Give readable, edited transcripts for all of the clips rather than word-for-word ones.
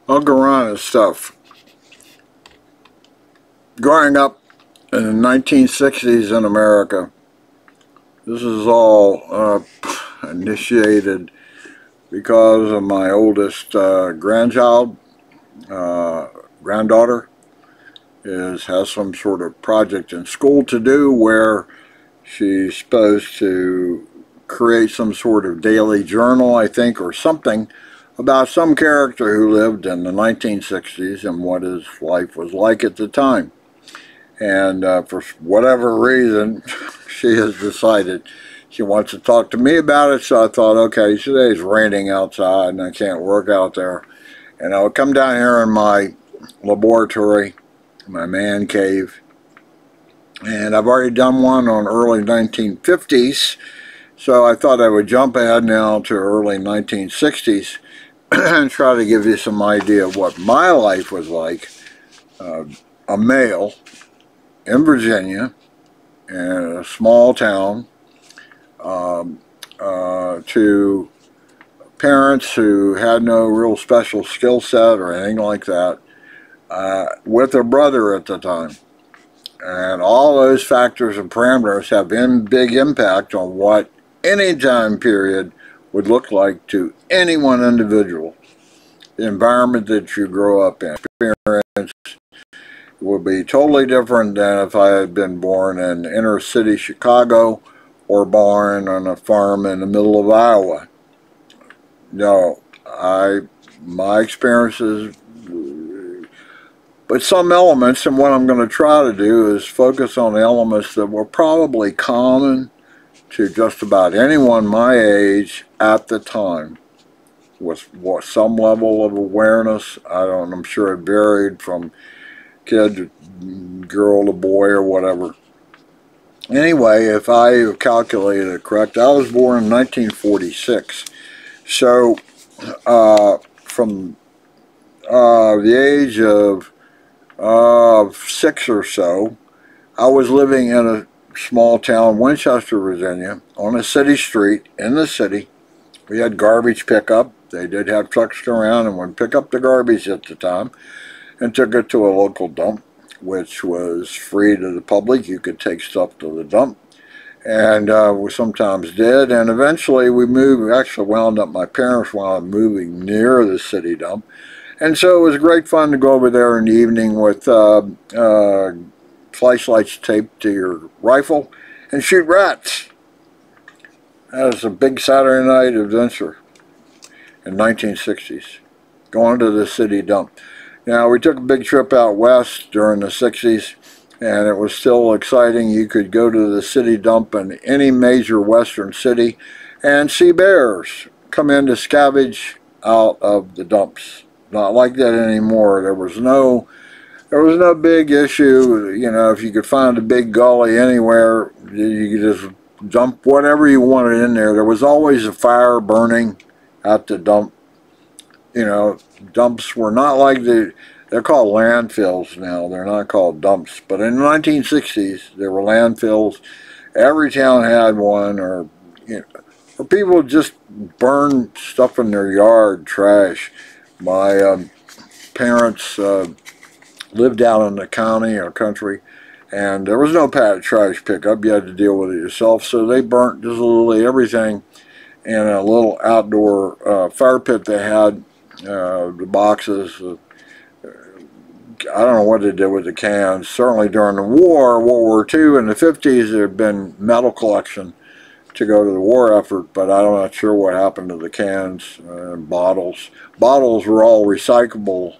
I'll go on and stuff. Growing up in the 1960s in America, this is all initiated because of my oldest granddaughter has some sort of project in school to do where she's supposed to create some sort of daily journal, I think, or something about some character who lived in the 1960s and what his life was like at the time. And for whatever reason, she has decided she wants to talk to me about it. So I thought, okay, today's raining outside and I can't work out there. And I'll come down here in my laboratory, my man cave. And I've already done one on early 1950s. So I thought I would jump ahead now to early 1960s and try to give you some idea of what my life was like. A male in Virginia, in a small town, to parents who had no real special skill set or anything like that, with a brother at the time. And all those factors and parameters have big impact on what any time period would look like to any one individual. The environment that you grow up in, experience, would be totally different than if I had been born in inner city Chicago or born on a farm in the middle of Iowa. No, my experiences, but some elements, and what I'm going to try to do is focus on elements that were probably common to just about anyone my age at the time, with some level of awareness. I'm sure it varied from kid to girl to boy or whatever. Anyway, if I calculated it correct, I was born in 1946. So from the age of 6 or so, I was living in a small town, Winchester, Virginia, on a city street in the city. We had garbage pickup. They did have trucks go around and would pick up the garbage at the time and took it to a local dump, which was free to the public. You could take stuff to the dump, and we sometimes did. And eventually we moved. Actually, my parents wound up moving near the city dump, and so it was great fun to go over there in the evening with flashlights taped to your rifle and shoot rats. That was a big Saturday night adventure in 1960s, going to the city dump. Now, we took a big trip out west during the 60s, and it was still exciting. You could go to the city dump in any major western city and see bears come in to scavenge out of the dumps. Not like that anymore. There was no big issue. You know, if you could find a big gully anywhere, you could just dump whatever you wanted in there. There was always a fire burning at the dump. You know, dumps were not like they're called landfills now. They're not called dumps. But in the 1960s, there were landfills. Every town had one, or people just burned stuff in their yard, trash. My parents lived out in the county or country, and there was no trash pickup. You had to deal with it yourself. So they burnt just literally everything in a little outdoor fire pit they had. The boxes, I don't know what they did with the cans. Certainly during the war, World War II in the 50s, there had been metal collection to go to the war effort, but I'm not sure what happened to the cans and bottles. Bottles were all recyclable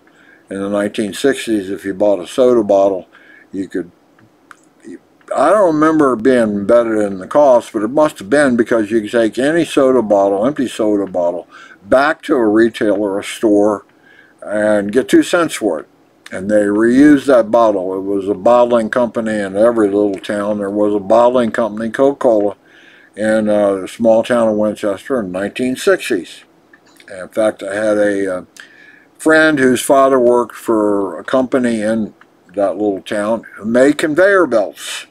in the 1960s. If you bought a soda bottle, you could, I don't remember it being embedded in the cost, but it must have been, because you could take any soda bottle, empty soda bottle, back to a retailer or a store and get 2 cents for it. And they reused that bottle. It was a bottling company in every little town. There was a bottling company, Coca-Cola, in the small town of Winchester in the 1960s. And in fact, I had a friend whose father worked for a company in that little town who made conveyor belts.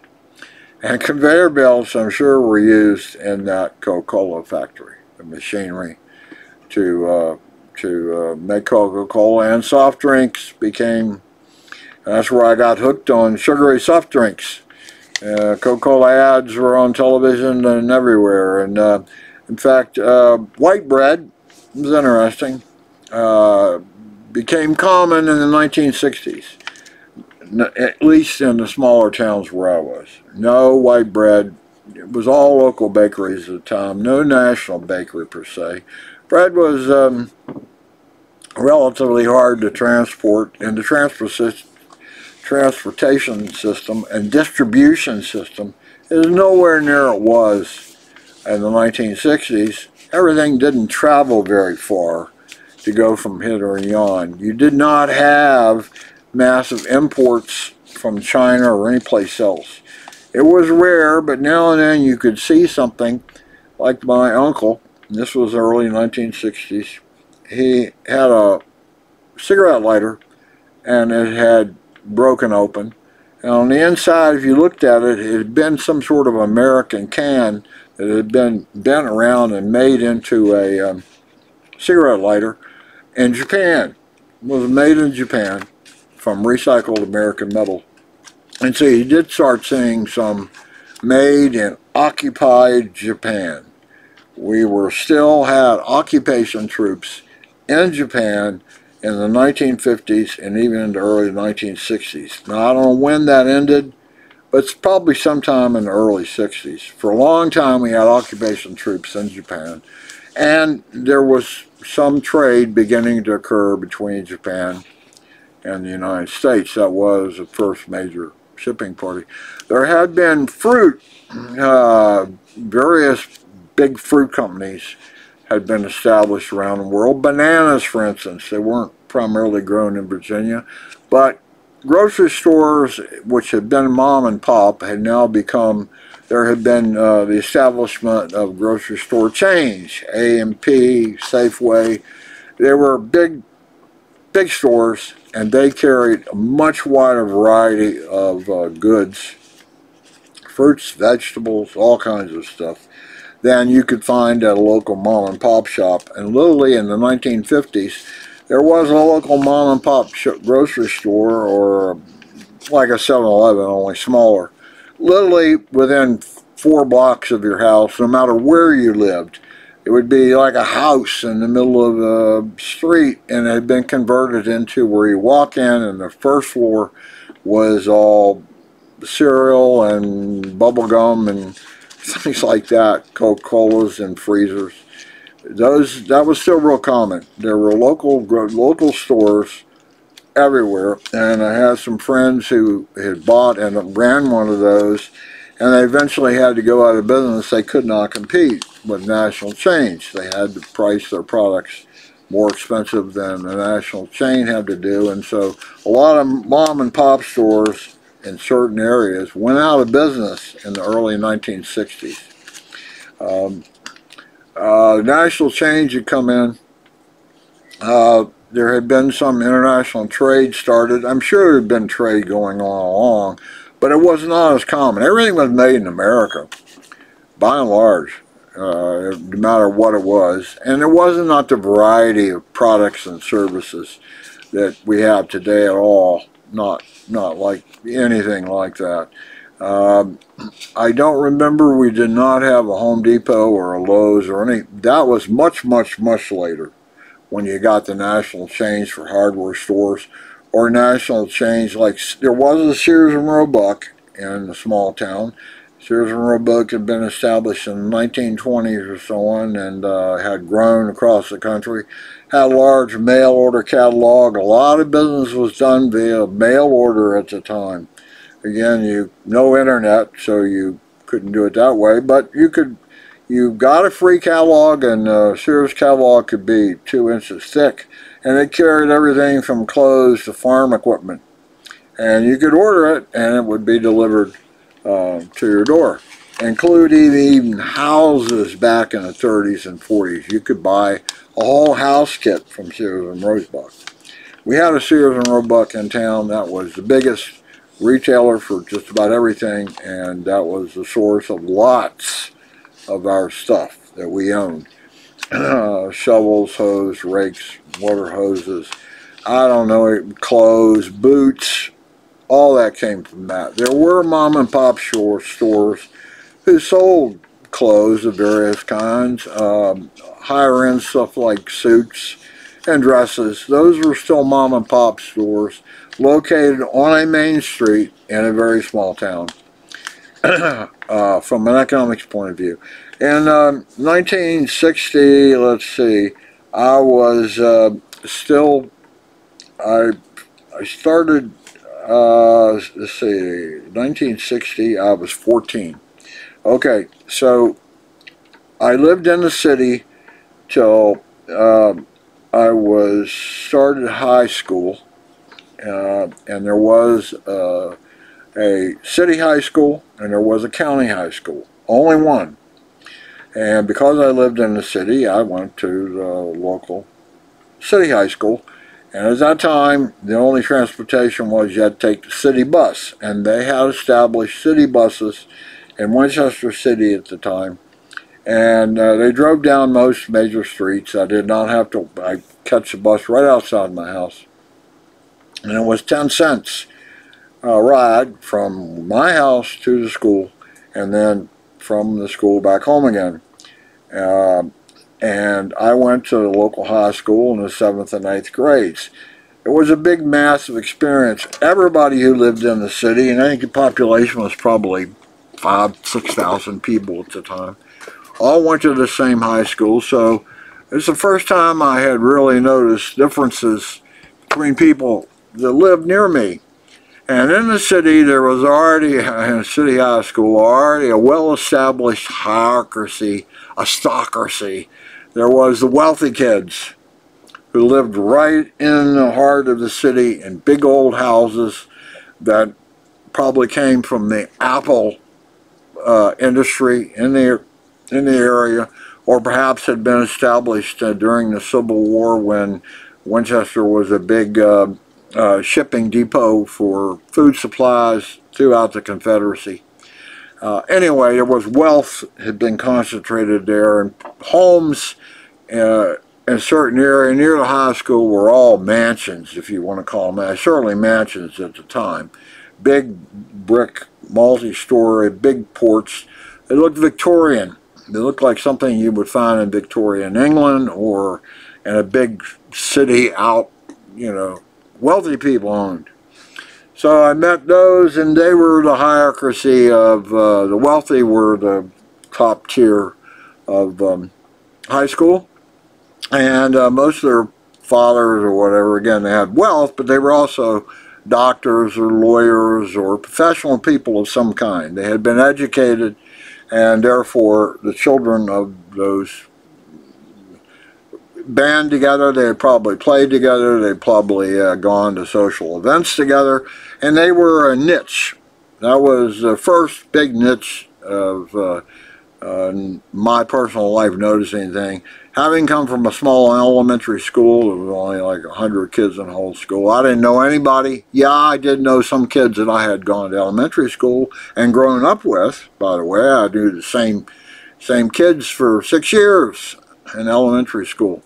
And conveyor belts, I'm sure, were used in that Coca-Cola factory, the machinery to to make Coca-Cola, and soft drinks became, that's where I got hooked on sugary soft drinks. Coca-Cola ads were on television and everywhere, and in fact, white bread was interesting. Became common in the 1960s, at least in the smaller towns where I was. No white bread. It was all local bakeries at the time, no national bakery per se. Bread was relatively hard to transport, and the transportation system and distribution system is nowhere near it was in the 1960s. Everything didn't travel very far to go from here or yon. You did not have massive imports from China or anyplace else. It was rare, but now and then you could see something like my uncle, and this was early 1960s. He had a cigarette lighter, and it had broken open. And on the inside, if you looked at it, it had been some sort of American can that had been bent around and made into a cigarette lighter in Japan. It was made in Japan from recycled American metal. And so you did start seeing some made in occupied Japan. We were still had occupation troops in Japan in the 1950s and even into early 1960s. Now, I don't know when that ended, but it's probably sometime in the early 60s. For a long time, we had occupation troops in Japan, and there was some trade beginning to occur between Japan and the United States. That was the first major shipping party. There had been fruit, various big fruit companies had been established around the world. Bananas, for instance, they weren't primarily grown in Virginia, but grocery stores, which had been mom and pop, had now become, there had been the establishment of grocery store chains, A&P, Safeway. They were big stores, and they carried a much wider variety of goods, fruits, vegetables, all kinds of stuff, than you could find at a local mom and pop shop. And literally in the 1950s, there was a local mom and pop grocery store, or like a 7-Eleven, only smaller, literally within 4 blocks of your house, no matter where you lived. It would be like a house in the middle of the street, and it had been converted into where you walk in, and the first floor was all cereal and bubble gum and things like that, Coca-Colas and freezers. That was still real common. There were local stores everywhere, and I had some friends who had bought and ran one of those, and they eventually had to go out of business. They could not compete with national chains. They had to price their products more expensive than the national chain had to do, and so a lot of mom and pop stores in certain areas went out of business in the early 1960s. National chains had come in. There had been some international trade started. I'm sure there had been trade going on all along, but it was not as common. Everything was made in America, by and large, no matter what it was. And there wasn't not the variety of products and services that we have today at all. Not like anything like that. I don't remember, we did not have a Home Depot or a Lowe's or any. That was much later, when you got the national chains for hardware stores, or national chains like there was a Sears and Roebuck in a small town. Sears and Roebuck had been established in the 1920s or so on, and had grown across the country. Had a large mail order catalog. A lot of business was done via mail order at the time. Again, no internet, so you couldn't do it that way, but you got a free catalog, and Sears catalog could be 2 inches thick, and it carried everything from clothes to farm equipment. And you could order it, and it would be delivered to your door, including even houses back in the 30s and 40s. You could buy a whole house kit from Sears and Roebuck. We had a Sears and Roebuck in town. That was the biggest retailer for just about everything, and that was the source of lots of our stuff that we owned. Shovels, hose, rakes, water hoses, I don't know, clothes, boots, all that came from that. There were mom and pop stores who sold clothes of various kinds, higher end stuff like suits and dresses. Those were still mom and pop stores located on a main street in a very small town. From an economics point of view. In 1960, let's see, I was still, I started, let's see, 1960, I was 14. Okay, so I lived in the city till I was started high school, and there was a city high school and there was a county high school, only one. And because I lived in the city, I went to the local city high school. And at that time, the only transportation was you had to take the city bus. And they had established city buses in Winchester City at the time. And they drove down most major streets. I did not have to catch the bus right outside my house. And it was 10 cents ride from my house to the school, and then from the school back home again. And I went to the local high school in the 7th and 8th grades. It was a big, massive experience. Everybody who lived in the city, and I think the population was probably 6,000 people at the time, all went to the same high school. So it's the first time I had really noticed differences between people that lived near me. And in the city, there was already, in City High School, already a well-established hierarchy, a stocracy. There was the wealthy kids who lived right in the heart of the city in big old houses that probably came from the apple industry in the area, or perhaps had been established during the Civil War when Winchester was a big shipping depot for food supplies throughout the Confederacy. Anyway, there was wealth had been concentrated there, and homes in a certain area near the high school were all mansions, if you want to call them that. Certainly mansions at the time. Big brick, multi-story, big porch. They looked Victorian. They looked like something you would find in Victorian England or in a big city out, you know, wealthy people owned. So I met those, and they were the hierarchy of the wealthy were the top tier of high school, and most of their fathers or whatever, again, they had wealth, but they were also doctors or lawyers or professional people of some kind. They had been educated, and therefore the children of those band together, they had probably played together, they'd probably gone to social events together, and they were a niche. That was the first big niche of my personal life noticing anything. Having come from a small elementary school, there was only like 100 kids in the whole school. I didn't know anybody. Yeah, I did know some kids that I had gone to elementary school and grown up with, by the way. I knew the same kids for 6 years in elementary school.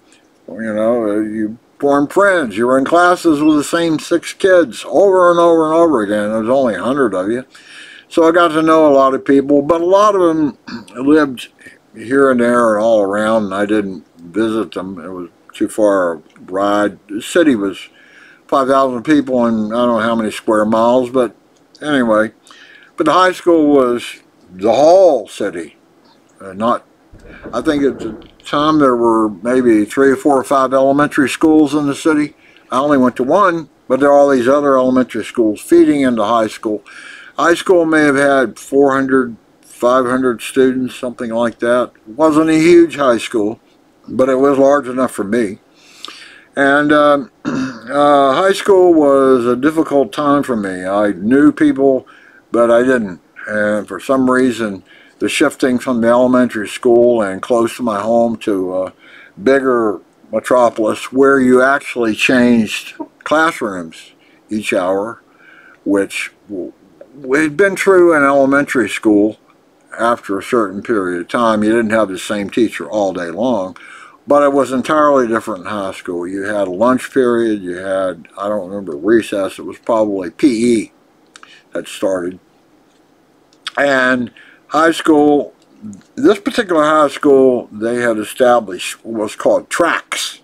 You know, you formed friends. You were in classes with the same 6 kids over and over and over again. There was only 100 of you. So I got to know a lot of people, but a lot of them lived here and there and all around, and I didn't visit them. It was too far a ride. The city was 5,000 people and I don't know how many square miles, but anyway. But the high school was the whole city, not, I think at the time there were maybe 3 or 4 or 5 elementary schools in the city. I only went to one, but there are all these other elementary schools feeding into high school. High school may have had 400, 500 students, something like that. It wasn't a huge high school, but it was large enough for me. And high school was a difficult time for me. I knew people, but I didn't. And for some reason, the shifting from the elementary school and close to my home to a bigger metropolis where you actually changed classrooms each hour, which had been true in elementary school after a certain period of time. You didn't have the same teacher all day long. But it was entirely different in high school. You had a lunch period, you had, I don't remember, recess, it was probably PE that started. And high school, this particular high school, they had established what was called tracks.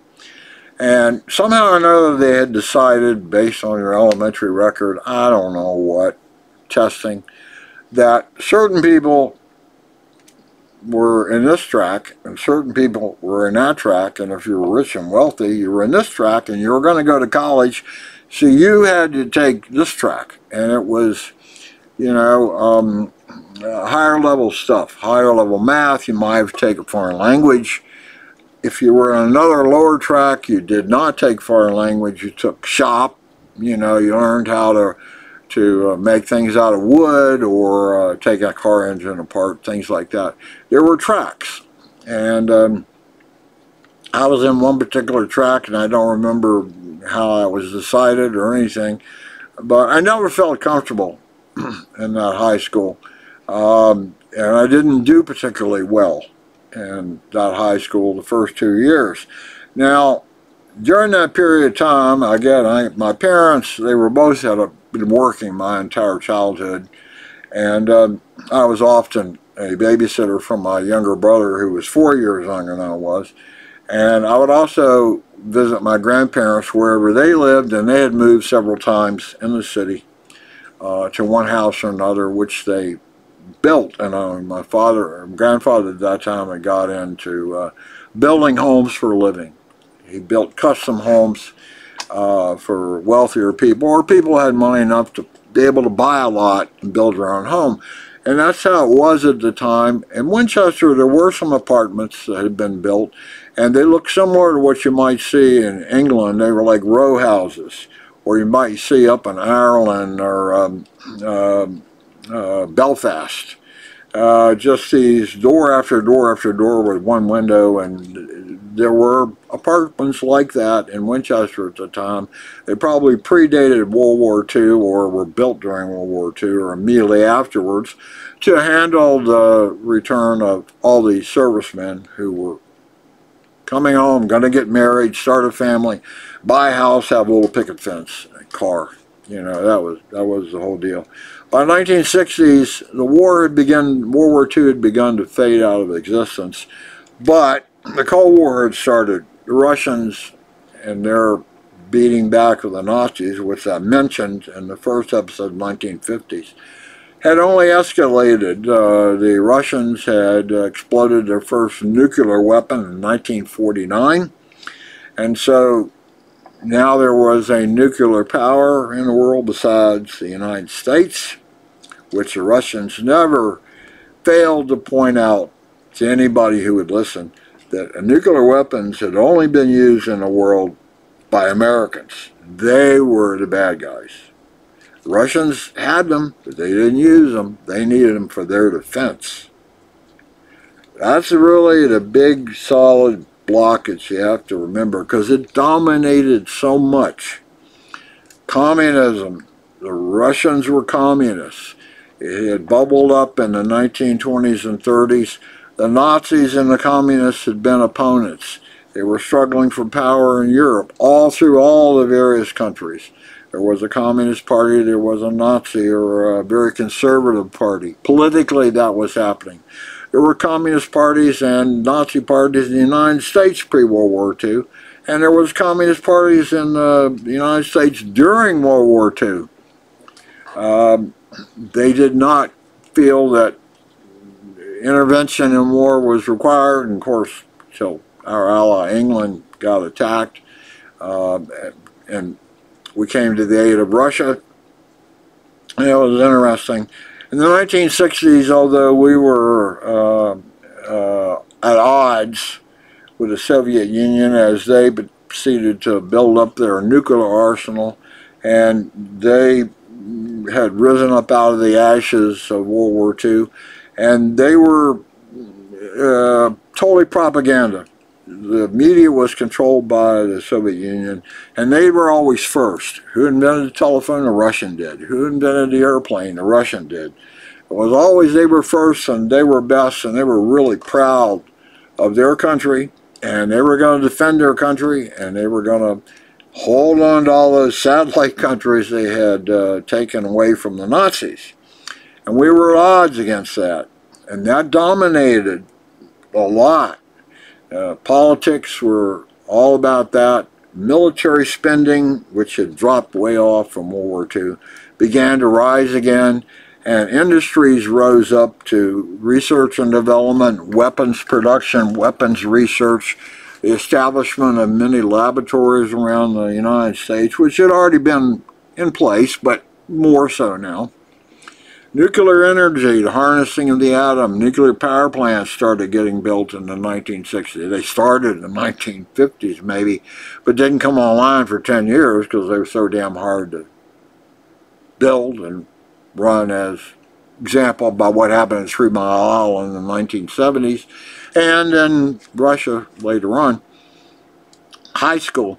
And somehow or another they had decided, based on your elementary record, I don't know what, testing, that certain people were in this track and certain people were in that track, and if you were rich and wealthy, you were in this track and you were going to go to college, so you had to take this track. And it was, you know, higher level stuff, higher level math. You might have taken foreign language. If you were in another lower track, you did not take foreign language. You took shop. You know, you learned how to make things out of wood, or take a car engine apart, things like that. There were tracks. And I was in one particular track, and I don't remember how I was decided or anything, but I never felt comfortable in that high school. And I didn't do particularly well in that high school the first 2 years. Now, during that period of time, again, my parents, they were both been working my entire childhood, and I was often a babysitter for my younger brother, who was 4 years younger than I was, and I would also visit my grandparents wherever they lived, and they had moved several times in the city to one house or another, which they built and owned. My grandfather at that time had got into building homes for a living. He built custom homes for wealthier people, or people who had money enough to be able to buy a lot and build their own home. And that's how it was at the time. In Winchester, there were some apartments that had been built, and they looked similar to what you might see in England. They were like row houses, or you might see up in Ireland or Belfast. Just these door after door after door with one window, and there were apartments like that in Winchester at the time. They probably predated World War II, or were built during World War II or immediately afterwards, to handle the return of all these servicemen who were coming home, going to get married, start a family, buy a house, have a little picket fence, a car. You know, that was the whole deal. By the 1960s, World War II had begun to fade out of existence, but the Cold War had started. The Russians and their beating back of the Nazis, which I mentioned in the first episode of the 1950s, had only escalated. The Russians had exploded their first nuclear weapon in 1949, and so now there was a nuclear power in the world besides the United States, which the Russians never failed to point out to anybody who would listen, that nuclear weapons had only been used in the world by Americans. They were the bad guys. The Russians had them, but they didn't use them. They needed them for their defense. That's really the big, solid block that you have to remember, because it dominated so much. Communism. The Russians were communists. It had bubbled up in the 1920s and 30s. The Nazis and the communists had been opponents. They were struggling for power in Europe, all through all the various countries. There was a communist party, there was a Nazi or a very conservative party. Politically, that was happening. There were communist parties and Nazi parties in the United States pre-World War II, and there was communist parties in the United States during World War II. They did not feel that intervention in war was required, and of course, till our ally England got attacked, and we came to the aid of Russia. And it was interesting. In the 1960s, although we were at odds with the Soviet Union as they proceeded to build up their nuclear arsenal, and they had risen up out of the ashes of World War II, and they were totally propaganda. The media was controlled by the Soviet Union, and they were always first. Who invented the telephone? The Russian did. Who invented the airplane? The Russian did. It was always they were first, and they were best, and they were really proud of their country and they were going to defend their country, and they were going to hold on to all those satellite countries they had taken away from the Nazis. And we were at odds against that, and that dominated a lot. Politics were all about that. Military spending, which had dropped way off from World War II, began to rise again, and industries rose up to research and development, weapons production, weapons research, the establishment of many laboratories around the United States, which had already been in place, but more so now. Nuclear energy, the harnessing of the atom, nuclear power plants started getting built in the 1960s. They started in the 1950s maybe, but didn't come online for 10 years because they were so damn hard to build and run, as example by what happened at 3 Mile Island in the 1970s, and then Russia later on. High school.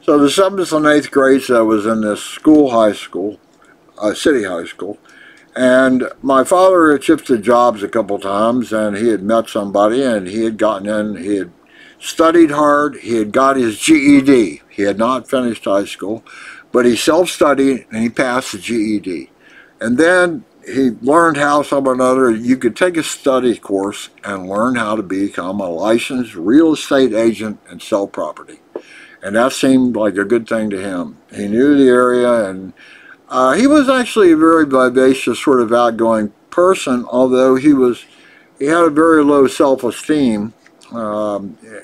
So the 7th and 8th grades, I was in this high school, city high school, and my father had shifted jobs a couple times, and he had met somebody, and he had gotten in, he had studied hard, he had got his GED. He had not finished high school, but he self-studied, and he passed the GED. And then he learned how you could take a study course and learn how to become a licensed real estate agent and sell property. And that seemed like a good thing to him. He knew the area, and he was actually a very vivacious, sort of outgoing person, although he had a very low self-esteem.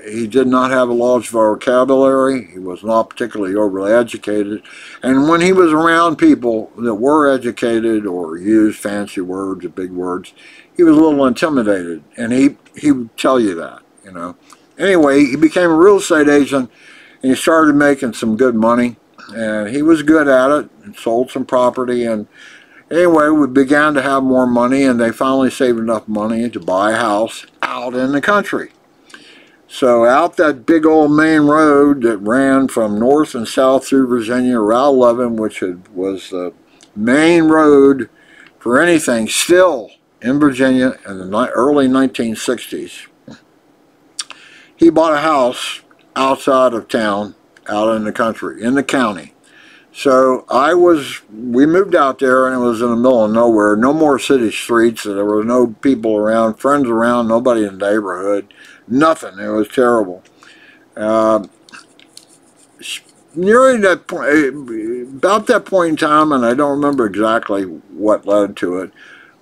He did not have a large vocabulary. He was not particularly overly educated. And when he was around people that were educated or used fancy words or big words, he was a little intimidated. And he would tell you that, you know. Anyway, he became a real estate agent, and he started making some good money. And he was good at it and sold some property. And anyway, we began to have more money, and they finally saved enough money to buy a house out in the country. So out that big old main road that ran from north and south through Virginia, Route 11, which was the main road for anything still in Virginia in the early 1960s, he bought a house outside of town, out in the country, in the county. So we moved out there, and it was in the middle of nowhere. No more city streets. There were no people around, friends around, nobody in the neighborhood. Nothing. It was terrible. Nearing that point, about that point in time, and I don't remember exactly what led to it,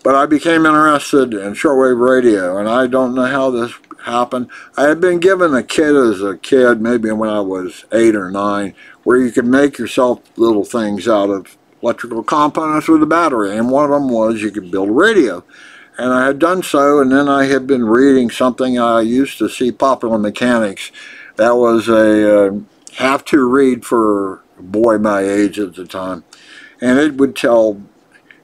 but I became interested in shortwave radio, and I don't know how this happened. I had been given a kit as a kid, maybe when I was 8 or 9, where you could make yourself little things out of electrical components with a battery, and one of them was you could build a radio. And I had done so, and then I had been reading something I used to see, Popular Mechanics. That was a have-to read for a boy my age at the time. And it would tell.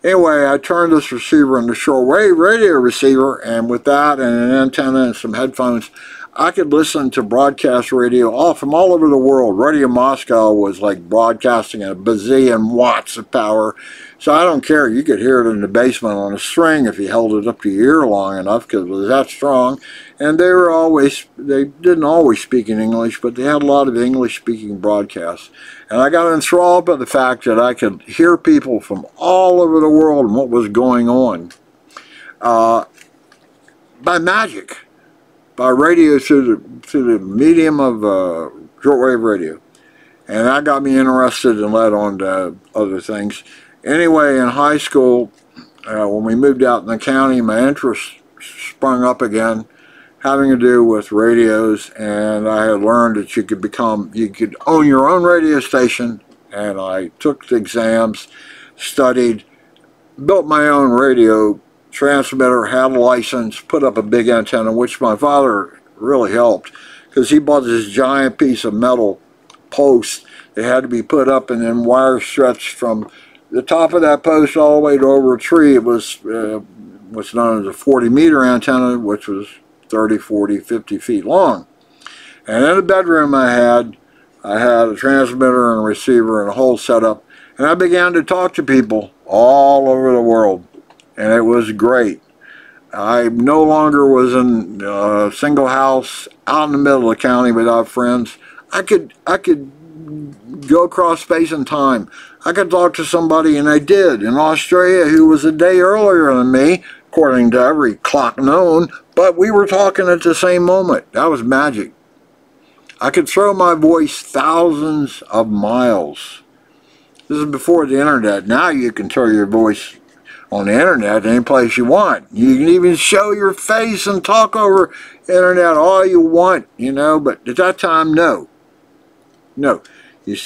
Anyway, I turned this receiver into a shortwave radio receiver, and with that and an antenna and some headphones, I could listen to broadcast radio from all over the world. Radio Moscow was like broadcasting at a bazillion watts of power. So I don't care. You could hear it in the basement on a string if you held it up to your ear long enough, because it was that strong. And they didn't always speak in English, but they had a lot of English-speaking broadcasts. And I got enthralled by the fact that I could hear people from all over the world and what was going on by magic. By radio through the medium of shortwave radio. And that got me interested and led on to other things. Anyway, in high school, when we moved out in the county, my interest sprung up again, having to do with radios, and I had learned that you could own your own radio station, and I took the exams, studied, built my own radio transmitter, had a license, put up a big antenna, which my father really helped, because he bought this giant piece of metal post that had to be put up, and then wire stretched from the top of that post all the way to over a tree. It was what's known as a 40-meter antenna, which was 30, 40, 50 feet long. And in the bedroom I had a transmitter and a receiver and a whole setup, and I began to talk to people all over the world. And it was great. I no longer was in a single house out in the middle of the county without friends. I could go across space and time. I could talk to somebody, and I did, in Australia, who was a day earlier than me, according to every clock known, but we were talking at the same moment. That was magic. I could throw my voice thousands of miles. This is before the internet. Now you can throw your voice on the internet any place you want. You can even show your face and talk over internet all you want, you know, but at that time, no. No. We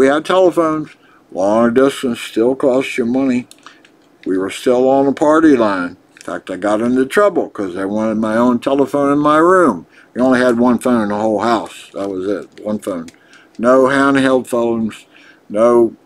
had telephones. Long distance still cost you money. We were still on the party line. In fact, I got into trouble because I wanted my own telephone in my room. We only had one phone in the whole house. That was it, one phone. No handheld phones, no.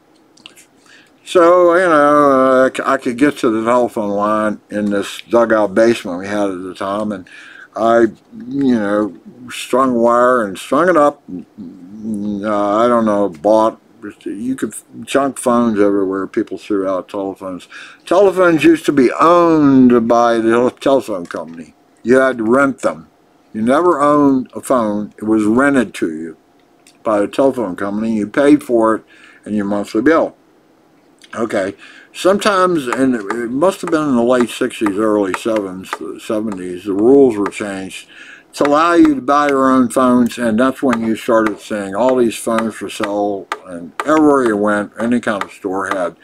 So, you know, I could get to the telephone line in this dugout basement we had at the time, and I, you know, strung wire and strung it up. I don't know, bought. You could junk phones everywhere. People threw out telephones. Telephones used to be owned by the telephone company. You had to rent them. You never owned a phone. It was rented to you by the telephone company. You paid for it in your monthly bill. Okay. Sometimes, and it must have been in the late 60s, early 70s, the rules were changed to allow you to buy your own phones, and that's when you started seeing all these phones for sale, and everywhere you went, any kind of store had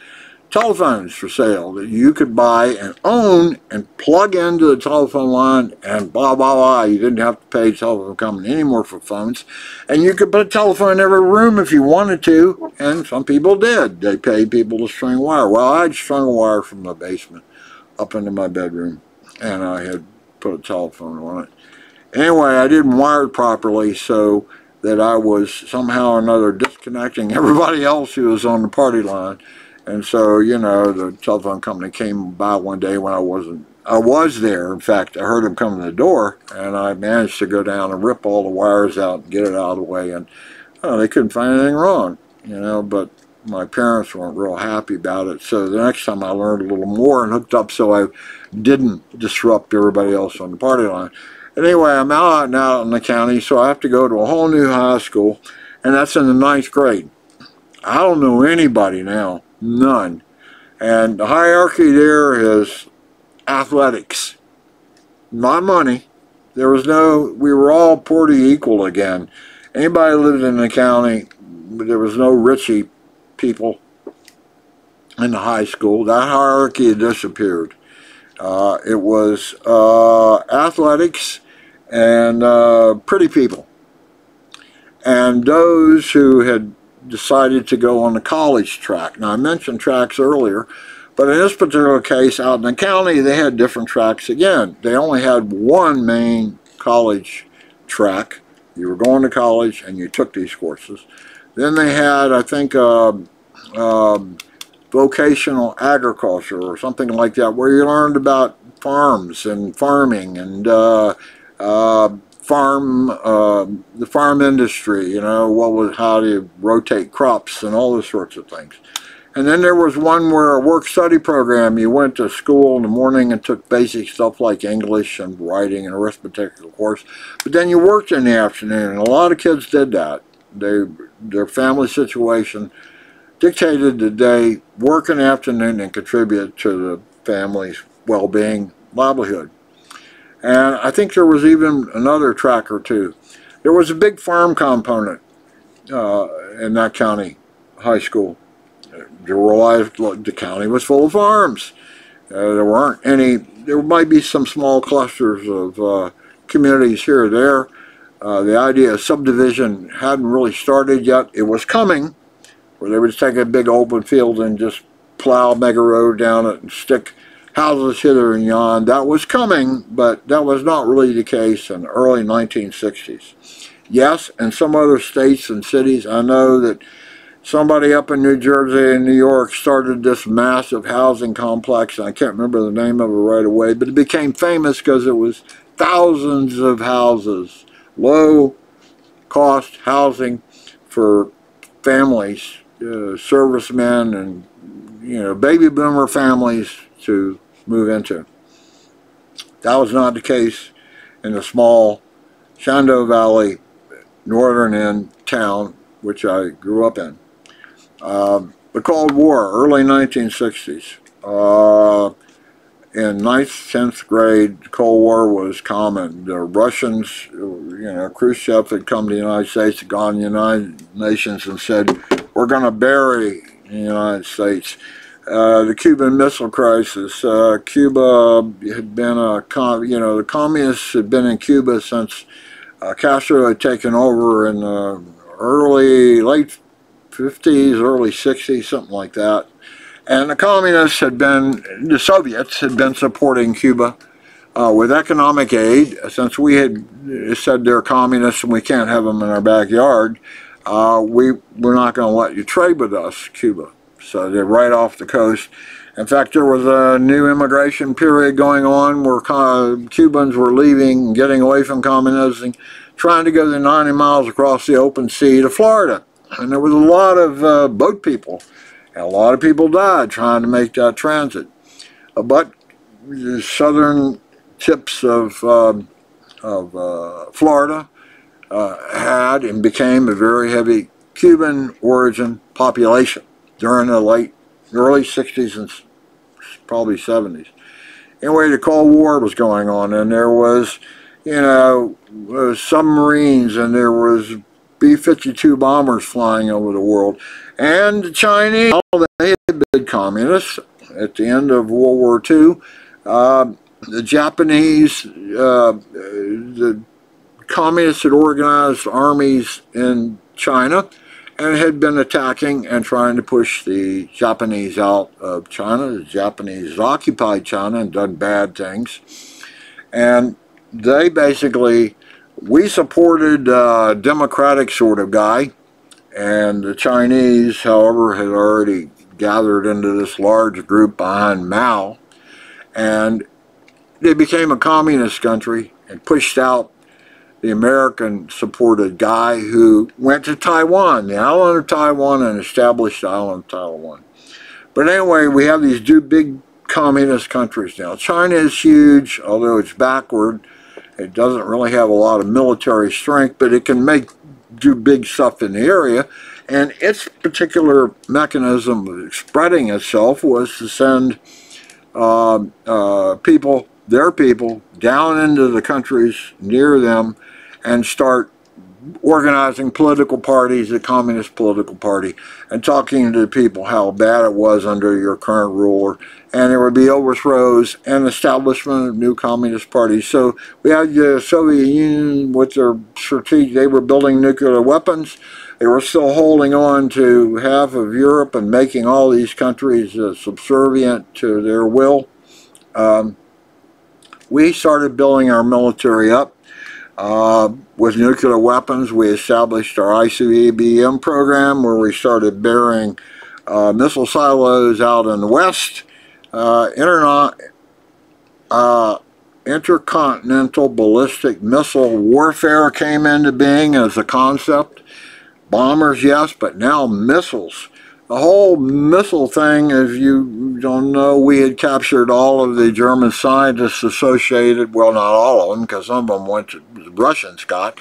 telephones for sale that you could buy and own and plug into the telephone line and blah, blah, blah. You didn't have to pay the telephone company anymore for phones. And you could put a telephone in every room if you wanted to, and some people did. They paid people to string wire. Well, I'd strung wire from my basement up into my bedroom, and I had put a telephone on it. Anyway, I didn't wire it properly, so that I was somehow or another disconnecting everybody else who was on the party line. And so, you know, the telephone company came by one day when I was there. In fact, I heard them come to the door, and I managed to go down and rip all the wires out and get it out of the way. And they couldn't find anything wrong, you know, but my parents weren't real happy about it. So the next time I learned a little more and hooked up so I didn't disrupt everybody else on the party line. Anyway, I'm out and out in the county, so I have to go to a whole new high school, and that's in the 9th grade. I don't know anybody now. None. And the hierarchy there is athletics, not money. We were all pretty equal again. Anybody who lived in the county, there was no richie people in the high school. That hierarchy had disappeared. It was athletics and pretty people. And those who had decided to go on the college track. Now, I mentioned tracks earlier, but in this particular case, out in the county, they had different tracks again. They only had one main college track. You were going to college and you took these courses. Then they had, I think, vocational agriculture or something like that, where you learned about farms and farming and the farm industry, you know, how to rotate crops and all those sorts of things. And then there was one where a work-study program, you went to school in the morning and took basic stuff like English and writing and arithmetic, of course, but then you worked in the afternoon, and a lot of kids did that. Their family situation dictated that they work in the afternoon and contribute to the family's well-being, livelihood. And I think there was even another track or two. There was a big farm component in that county high school. The county was full of farms. There weren't any. There might be some small clusters of communities here or there. The idea of subdivision hadn't really started yet. It was coming, where they would take a big open field and just plow a mega road down it and stick houses hither and yon. That was coming, but that was not really the case in the early 1960s. Yes, in some other states and cities, I know that somebody up in New Jersey and New York started this massive housing complex, and I can't remember the name of it right away, but it became famous because it was thousands of houses, low-cost housing for families, servicemen and, you know, baby boomer families to move into. That was not the case in the small Shenandoah Valley northern end town which I grew up in. The Cold War, early 1960s. In 9th, 10th grade, the Cold War was common. The Russians, Khrushchev had come to the United States, had gone to the United Nations and said, we're going to bury the United States. The Cuban Missile Crisis. Cuba had been the communists had been in Cuba since Castro had taken over in the late 50s, early 60s, something like that. And the Soviets had been supporting Cuba with economic aid. Since we had said they're communists and we can't have them in our backyard, we're not going to let you trade with us, Cuba. So they're right off the coast. In fact, there was a new immigration period going on where Cubans were leaving, getting away from communism, trying to go the 90 miles across the open sea to Florida. And there was a lot of boat people. And a lot of people died trying to make that transit. But the southern tips of Florida had and became a very heavy Cuban origin population during the early 60s and probably 70s. Anyway, the Cold War was going on, and there was, submarines, and there was B-52 bombers flying over the world. And the Chinese, they had been communists at the end of World War II. The Japanese, the communists had organized armies in China and had been attacking and trying to push the Japanese out of China. The Japanese occupied China and done bad things. And they basically, we supported a democratic sort of guy, and the Chinese, however, had already gathered into this large group behind Mao, and they became a communist country and pushed out the American-supported guy who went to Taiwan, the island of Taiwan, and established the island of Taiwan. But anyway, we have these two big communist countries now. China is huge, although it's backward. It doesn't really have a lot of military strength, but it can do big stuff in the area. And its particular mechanism of spreading itself was to send their people, down into the countries near them and start organizing political parties, the Communist Political Party, and talking to the people how bad it was under your current ruler. And there would be overthrows and establishment of new communist parties. So we had the Soviet Union with their strategy. They were building nuclear weapons. They were still holding on to half of Europe and making all these countries subservient to their will. We started building our military up with nuclear weapons. We established our ICBM program, where we started burying missile silos out in the West. Intercontinental ballistic missile warfare came into being as a concept. Bombers, yes, but now missiles. The whole missile thing, as you don't know, we had captured all of the German scientists associated, well, not all of them, because some of them went to the Russians got,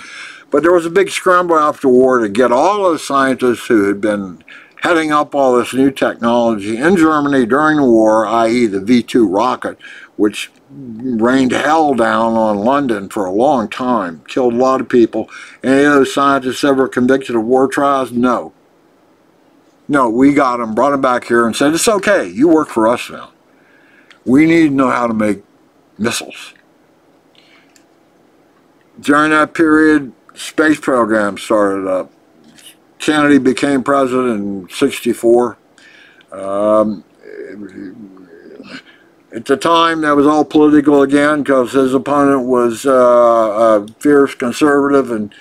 but there was a big scramble after war to get all of the scientists who had been heading up all this new technology in Germany during the war, i.e. the V-2 rocket, which rained hell down on London for a long time, killed a lot of people. Any of those scientists ever convicted of war trials? No. No, we got them, brought them back here and said, it's okay, you work for us now. We need to know how to make missiles. During that period, space program started up. Kennedy became president in '64. At the time, that was all political again, because his opponent was a fierce conservative, and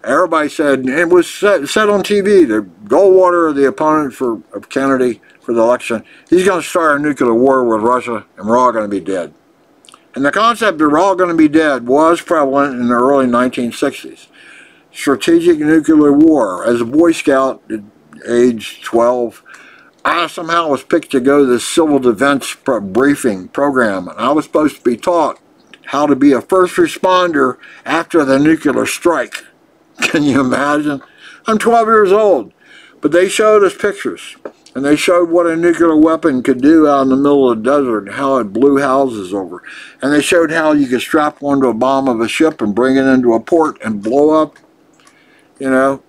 everybody said, and it was said on TV, the Goldwater, the opponent of Kennedy for the election, he's going to start a nuclear war with Russia, and we're all going to be dead. And the concept that we're all going to be dead was prevalent in the early 1960s. Strategic nuclear war. As a Boy Scout at age 12, I somehow was picked to go to the civil defense briefing program, and I was supposed to be taught how to be a first responder after the nuclear strike. Can you imagine? I'm 12 years old, but they showed us pictures, and they showed what a nuclear weapon could do out in the middle of the desert and how it blew houses over. And they showed how you could strap one to a bomb of a ship and bring it into a port and blow up, you know.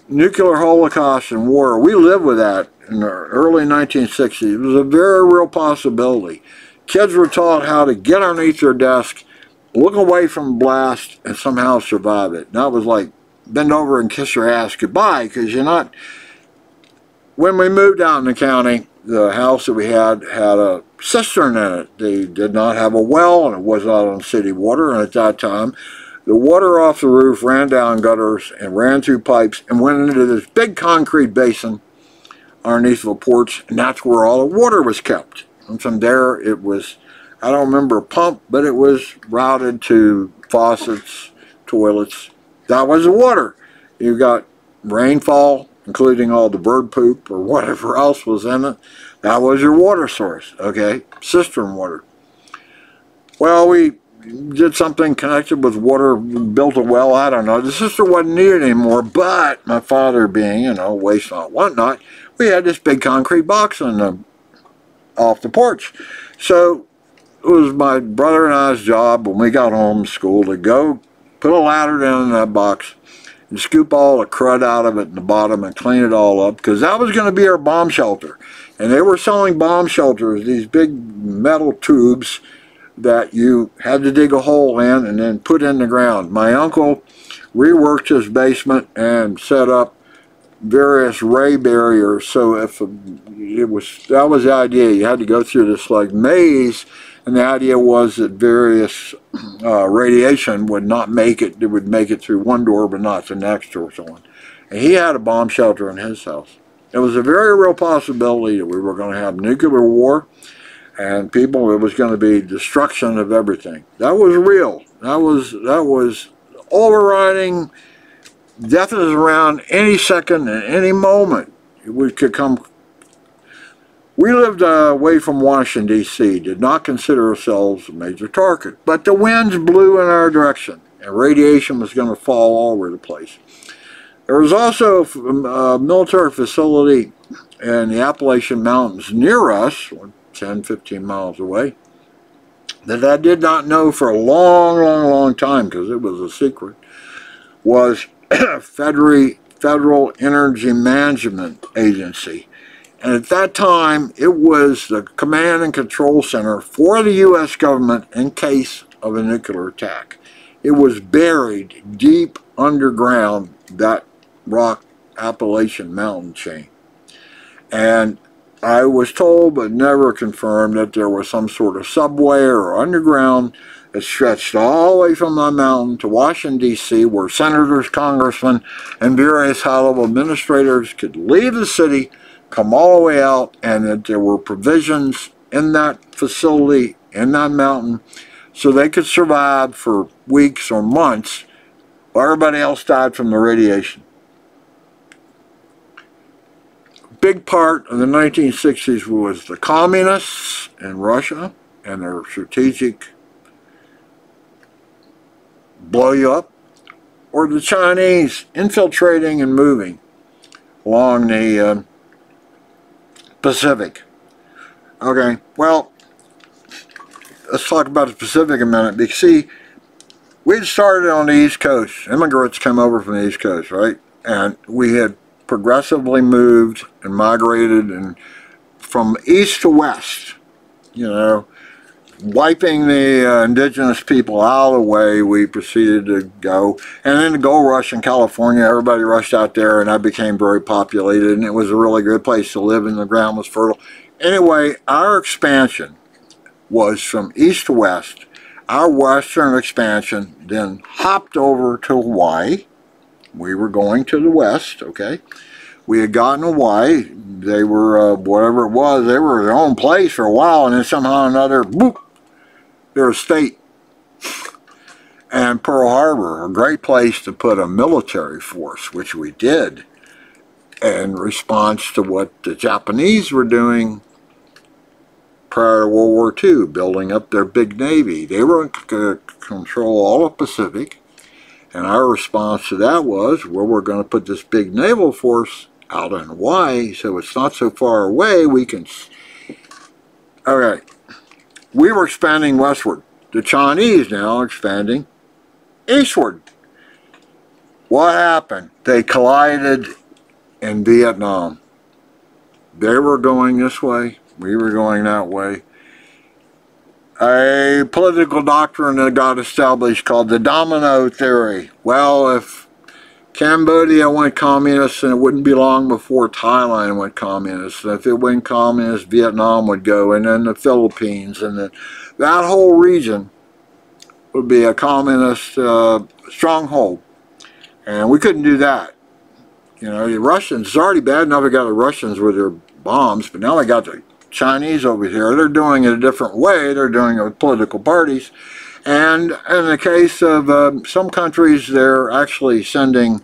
Nuclear holocaust and war, we lived with that in the early 1960s. It was a very real possibility. Kids were taught how to get underneath their desk, look away from a blast, and somehow survive it. And that was like, bend over and kiss your ass goodbye, because you're not... When we moved out in the county, the house that we had a cistern in it. They did not have a well, and it was not on city water, and at that time, the water off the roof ran down gutters and ran through pipes and went into this big concrete basin underneath the porch, and that's where all the water was kept. And from there, it was, I don't remember a pump, but it was routed to faucets, toilets. That was the water. You got rainfall, including all the bird poop or whatever else was in it. That was your water source, okay? Cistern water. Well, we did something connected with water, built a well, I don't know. The cistern wasn't needed anymore, but my father being, you know, waste not, whatnot, we had this big concrete box off the porch. So it was my brother and I's job when we got home from school to go put a ladder down in that box and scoop all the crud out of it in the bottom and clean it all up, because that was going to be our bomb shelter. And they were selling bomb shelters, these big metal tubes that you had to dig a hole in and then put in the ground. My uncle reworked his basement and set up various ray barriers, so if that was the idea. You had to go through this like maze, and the idea was that various radiation would not make it. It would make it through one door but not the next or so on. And he had a bomb shelter in his house. It was a very real possibility that we were going to have nuclear war, and people, it was going to be destruction of everything. That was real. That was overriding. Death is around any second and any moment. We could come. We lived away from Washington, D.C., did not consider ourselves a major target, but the winds blew in our direction, and radiation was going to fall all over the place. There was also a military facility in the Appalachian Mountains near us, 10, 15 miles away, that I did not know for a long time, because it was a secret, was Federal Energy Management Agency. And at that time, it was the command and control center for the U.S. government in case of a nuclear attack. It was buried deep underground, that rock Appalachian mountain chain. And I was told, but never confirmed, that there was some sort of subway or underground that stretched all the way from the mountain to Washington, D.C., where senators, congressmen, and various high-level administrators could leave the city, come all the way out, and that there were provisions in that facility, in that mountain, so they could survive for weeks or months while everybody else died from the radiation. Big part of the 1960s was the communists in Russia and their strategic blow you up, or the Chinese infiltrating and moving along the Pacific. Okay, well, let's talk about the Pacific a minute. Because see, we'd started on the East Coast. Immigrants came over from the East Coast, right? And we had progressively moved and migrated and from east to west, you know, wiping the indigenous people out of the way. We proceeded to go, and then the gold rush in California, everybody rushed out there, and that became very populated, and it was a really good place to live, and the ground was fertile. Anyway, our expansion was from east to west. Our western expansion then hopped over to Hawaii. We were going to the west, okay? We had gotten Hawaii. They were, whatever it was, they were their own place for a while, and then somehow or another, boop, they're a state. And Pearl Harbor, a great place to put a military force, which we did, in response to what the Japanese were doing prior to World War II, building up their big navy. They were in control all of Pacific, and our response to that was, well, we're going to put this big naval force out in Hawaii, so it's not so far away. We can. Okay, we were expanding westward. The Chinese now are expanding eastward. What happened? They collided in Vietnam. They were going this way, we were going that way. A political doctrine that got established called the domino theory. Well, if Cambodia went communist, and it wouldn't be long before Thailand went communist. If it went communist, Vietnam would go, and then the Philippines, and then that whole region would be a communist stronghold. And we couldn't do that. You know, the Russians, it's already bad enough we got the Russians with their bombs, but now we got the Chinese over here. They're doing it a different way. They're doing it with political parties. And in the case of some countries, they're actually sending,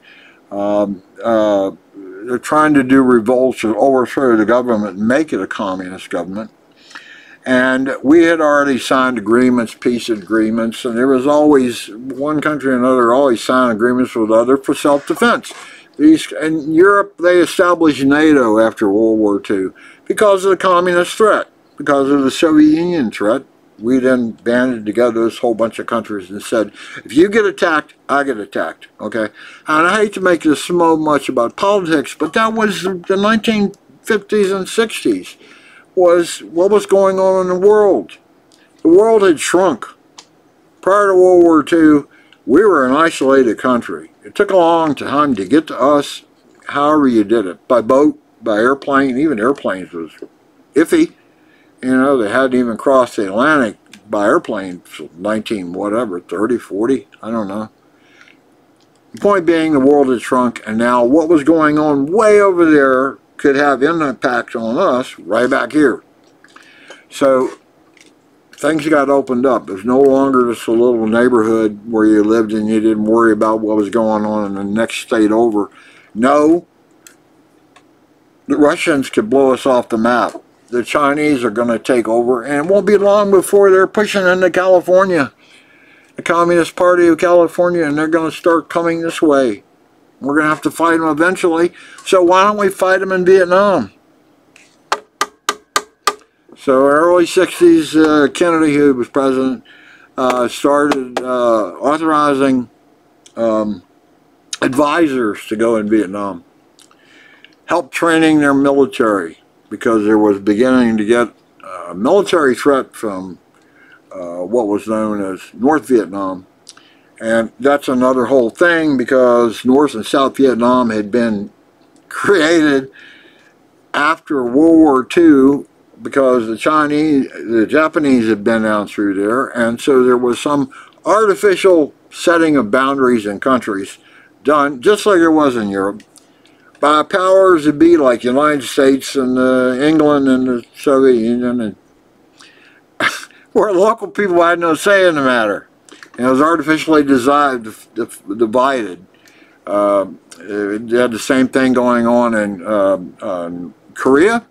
they're trying to do revolts or overthrow the government and make it a communist government. And we had already signed agreements, peace agreements, and there was always, one country or another always signed agreements with other for self-defense. In Europe, they established NATO after World War II because of the communist threat, because of the Soviet Union threat. We then banded together this whole bunch of countries and said, if you get attacked, I get attacked, okay? And I hate to make this so much about politics, but that was the 1950s and 60s, was what was going on in the world. The world had shrunk. Prior to World War II, we were an isolated country. It took a long time to get to us, however you did it, by boat, by airplane. Even airplanes was iffy. You know, they hadn't even crossed the Atlantic by airplane, 30, 40, I don't know. The point being, the world had shrunk, and now what was going on way over there could have an impact on us right back here. So things got opened up. There's no longer just a little neighborhood where you lived and you didn't worry about what was going on in the next state over. No, the Russians could blow us off the map. The Chinese are going to take over, and it won't be long before they're pushing into California, the Communist Party of California, and they're going to start coming this way. We're going to have to fight them eventually, so why don't we fight them in Vietnam? So early 60s, Kennedy, who was president, started authorizing advisors to go in Vietnam, help training their military, because there was beginning to get a military threat from what was known as North Vietnam. And that's another whole thing, because North and South Vietnam had been created after World War II, because the Japanese had been down through there, and so there was some artificial setting of boundaries in countries done, just like there was in Europe, by powers that be like United States and England and the Soviet Union, and where local people had no say in the matter. And it was artificially divided. It had the same thing going on in Korea,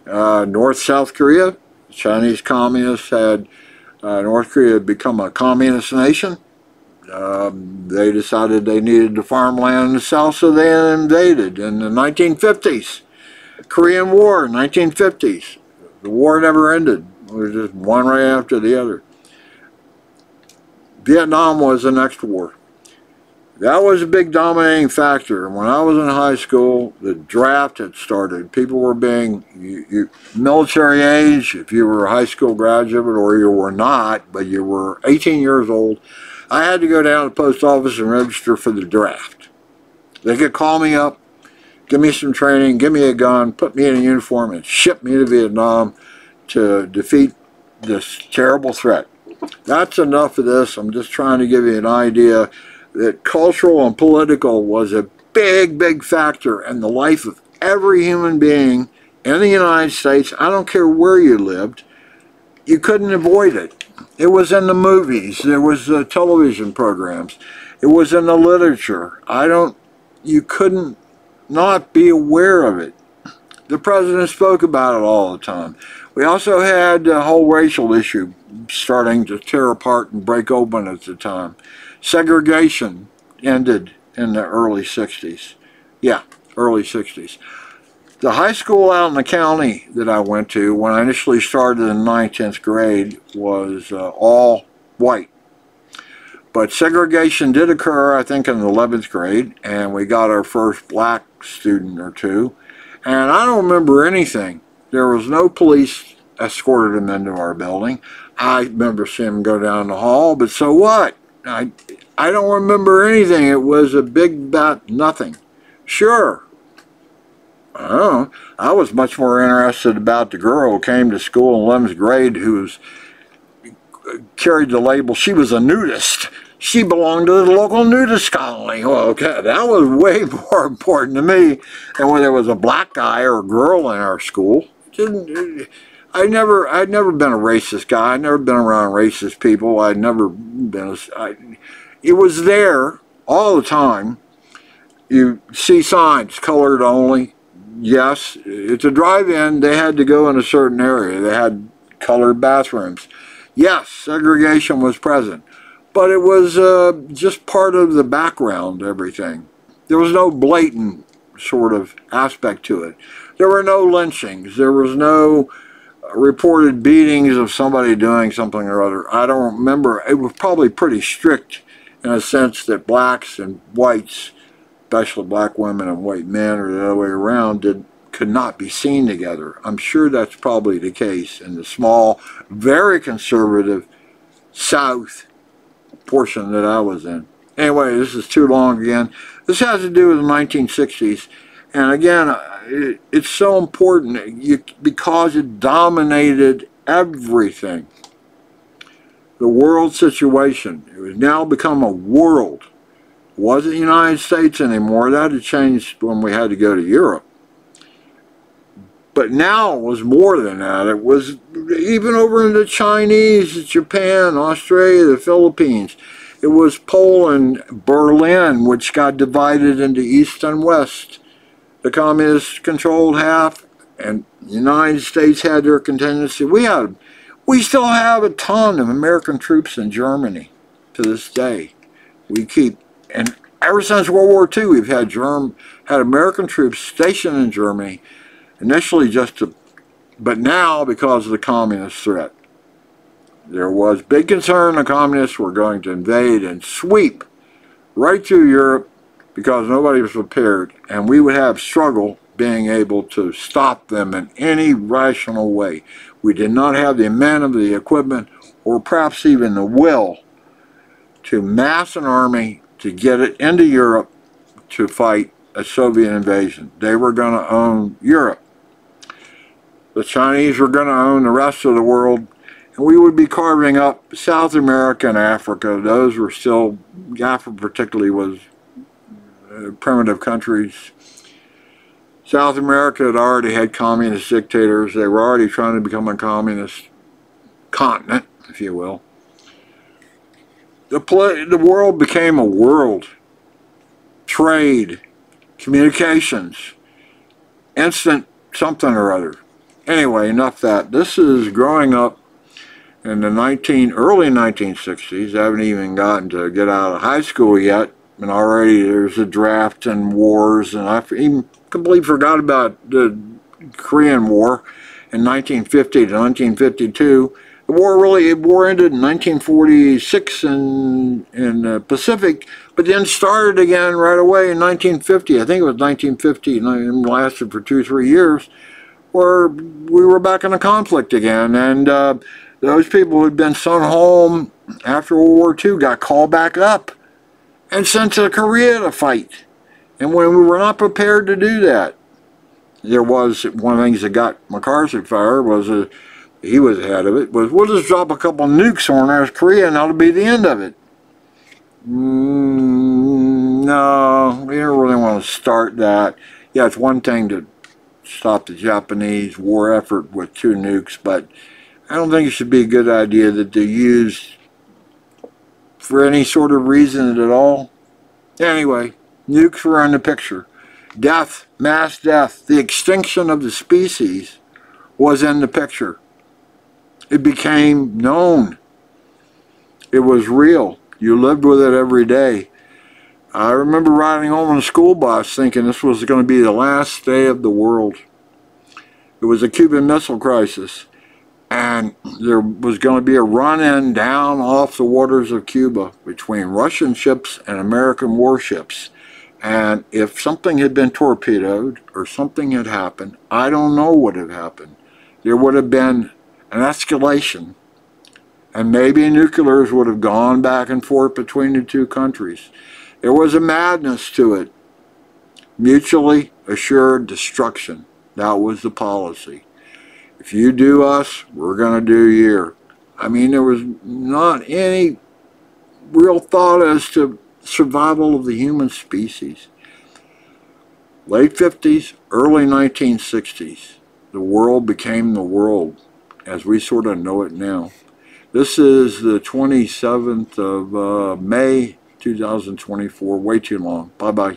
North-South Korea. The Chinese communists had North Korea had become a communist nation. They decided they needed the farmland in the south, so they invaded in the 1950s. Korean War, 1950s. The war never ended. It was just one right after the other. Vietnam was the next war. That was a big dominating factor. When I was in high school, the draft had started. People were being military age, if you were a high school graduate or you were not, but you were 18 years old. I had to go down to the post office and register for the draft. They could call me up, give me some training, give me a gun, put me in a uniform, and ship me to Vietnam to defeat this terrible threat. That's enough of this. I'm just trying to give you an idea that cultural and political was a big, big factor in the life of every human being in the United States. I don't care where you lived. You couldn't avoid it. It was in the movies. There was television programs. It was in the literature. You couldn't not be aware of it. The president spoke about it all the time. We also had the whole racial issue starting to tear apart and break open at the time. Segregation ended in the early 60s. Yeah, early 60s. The high school out in the county that I went to when I initially started in 9th, 10th grade was all white. But segregation did occur, I think, in the 11th grade, and we got our first black student or two. And I don't remember anything. There was no police escorted him into our building. I remember seeing him go down the hall, but so what? I don't remember anything. It was a big bat nothing. Sure. I don't know. I was much more interested about the girl who came to school in 11th grade who carried the label, she was a nudist. She belonged to the local nudist colony. Well, okay, that was way more important to me than whether there was a black guy or a girl in our school. I'd never been a racist guy. I'd never been around racist people. I'd never been it was there all the time. You see signs, colored only. Yes, it's a drive-in. They had to go in a certain area. They had colored bathrooms. Yes, segregation was present. But it was just part of the background, everything. There was no blatant sort of aspect to it. There were no lynchings. There was no reported beatings of somebody doing something or other. I don't remember. It was probably pretty strict in a sense that blacks and whites, especially black women and white men or the other way around, could not be seen together. I'm sure that's probably the case in the small, very conservative South portion that I was in. Anyway, this is too long again. This has to do with the 1960s. And again, it's so important because it dominated everything. The world situation. It was now become a world. It wasn't the United States anymore. That had changed when we had to go to Europe. But now it was more than that. It was even over in the Chinese, Japan, Australia, the Philippines. It was Poland, Berlin, which got divided into East and West. The communists controlled half, and the United States had their contingency. We still have a ton of American troops in Germany to this day. And ever since World War II, we've had American troops stationed in Germany. Initially but now because of the communist threat. There was big concern the communists were going to invade and sweep right through Europe because nobody was prepared, and we would have struggle being able to stop them in any rational way. We did not have the men of the equipment or perhaps even the will to mass an army to get it into Europe to fight a Soviet invasion. They were going to own Europe. The Chinese were going to own the rest of the world, and we would be carving up South America and Africa. Those were still, Africa particularly was primitive countries. South America had already had communist dictators. They were already trying to become a communist continent, if you will. The world became a world. Trade, communications, instant something or other. Anyway, enough of that. This is growing up in the early 1960s. I haven't even gotten to get out of high school yet, and already there's a draft and wars, and I even completely forgot about the Korean War in 1950 to 1952. The war ended in 1946 in the Pacific, but then started again right away in 1950. I think it was 1950, and it lasted for 2-3 years. Where we were back in a conflict again, and those people who had been sent home after World War II got called back up and sent to Korea to fight. And when we were not prepared to do that, there was one of the things that got McCarthy fired was he was ahead of it, was we'll just drop a couple nukes on North Korea and that'll be the end of it. No, we don't really want to start that. Yeah, it's one thing to stop the Japanese war effort with 2 nukes, but I don't think it should be a good idea that they're used for any sort of reason at all. Anyway, nukes were in the picture, Death, mass death, the extinction of the species was in the picture. It became known. It was real. You lived with it every day. I remember riding home on a school bus thinking this was going to be the last day of the world. It was a Cuban Missile Crisis, and there was going to be a run-in down off the waters of Cuba between Russian ships and American warships. And if something had been torpedoed or something had happened, I don't know what had happened. There would have been an escalation, and maybe nuclears would have gone back and forth between the two countries. There was a madness to it. Mutually assured destruction. That was the policy. If you do us, we're going to do you. I mean, there was not any real thought as to survival of the human species. Late 50s, early 1960s, the world became the world as we sort of know it now. This is the 27th of May 2024. Way too long. Bye-bye.